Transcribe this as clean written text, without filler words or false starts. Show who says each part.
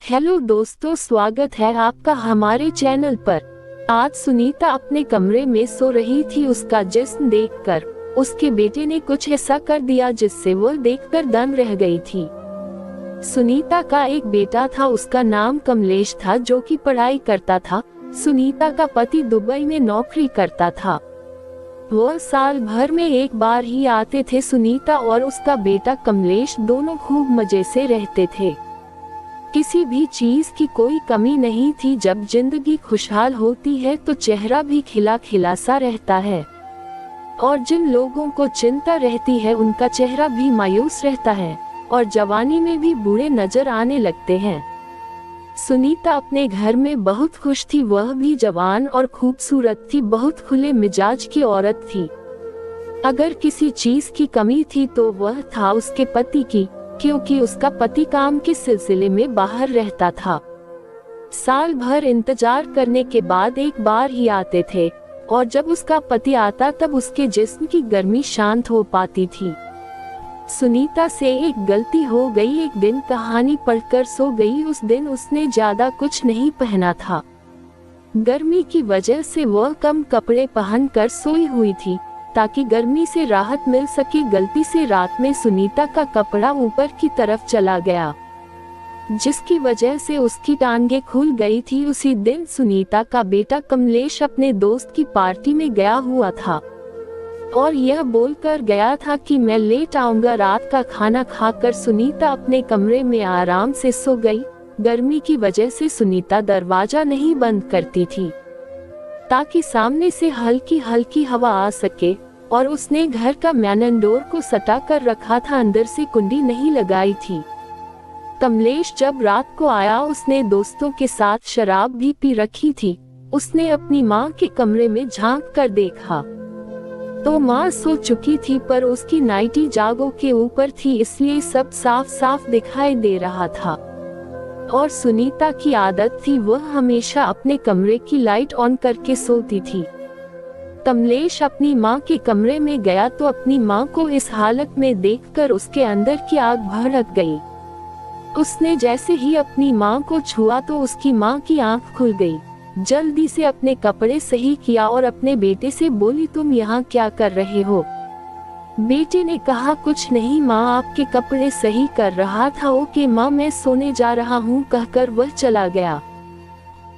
Speaker 1: Hello दोस्तों, स्वागत है आपका हमारे चैनल पर। आज सुनीता अपने कमरे में सो रही थी। उसका जिस्म देखकर उसके बेटे ने कुछ ऐसा कर दिया जिससे वो देखकर दंग रह गई थी। सुनीता का एक बेटा था, उसका नाम कमलेश था, जो कि पढ़ाई करता था। सुनीता का पति दुबई में नौकरी करता था। वो साल भर में एक बार ही आते थे। सुनीता और उसका बेटा कमलेश दोनों खूब मजे से रहते थे। किसी भी चीज की कोई कमी नहीं थी। जब जिंदगी खुशहाल होती है तो चेहरा भी खिला खिला सा रहता है, और जिन लोगों को चिंता रहती है उनका चेहरा भी मायूस रहता है और जवानी में भी बूढ़े नजर आने लगते हैं। सुनीता अपने घर में बहुत खुश थी। वह भी जवान और खूबसूरत थी, बहुत खुले मिजाज की औरत थी। अगर किसी चीज की कमी थी तो वह था उसके पति की, क्योंकि उसका पति काम के सिलसिले में बाहर रहता था। साल भर इंतजार करने के बाद एक बार ही आते थे, और जब उसका पति आता तब उसके जिस्म की गर्मी शांत हो पाती थी। सुनीता से एक गलती हो गई। एक दिन कहानी पढ़कर सो गई। उस दिन उसने ज्यादा कुछ नहीं पहना था। गर्मी की वजह से वह कम कपड़े पहनकर सोई हुई थी ताकि गर्मी से राहत मिल सके। गलती से रात में सुनीता का कपड़ा ऊपर की तरफ चला गया, जिसकी वजह से उसकी टांगें खुल गई थी। उसी दिन सुनीता का बेटा कमलेश अपने दोस्त की पार्टी में गया हुआ था और यह बोलकर गया था कि मैं लेट आऊंगा। रात का खाना खाकर सुनीता अपने कमरे में आराम से सो गई। गर्मी की वजह से सुनीता दरवाजा नहीं बंद करती थी ताकि सामने से हल्की हल्की हवा आ सके, और उसने घर का मेन डोर को सटा कर रखा था, अंदर से कुंडी नहीं लगाई थी। कमलेश जब रात को आया उसने दोस्तों के साथ शराब भी पी रखी थी। उसने अपनी माँ के कमरे में झांक कर देखा तो माँ सो चुकी थी, पर उसकी नाइटी जागो के ऊपर थी, इसलिए सब साफ साफ दिखाई दे रहा था। और सुनीता की आदत थी वह हमेशा अपने कमरे की लाइट ऑन करके सोती थी। कमलेश अपनी माँ के कमरे में गया तो अपनी माँ को इस हालत में देखकर उसके अंदर की आग भड़क गई। उसने जैसे ही अपनी माँ को छुआ तो उसकी माँ की आंख खुल गई। जल्दी से अपने कपड़े सही किया और अपने बेटे से बोली, तुम यहाँ क्या कर रहे हो? बेटे ने कहा, कुछ नहीं माँ, आपके कपड़े सही कर रहा था। ओके माँ, मैं सोने जा रहा हूँ, कहकर वह चला गया।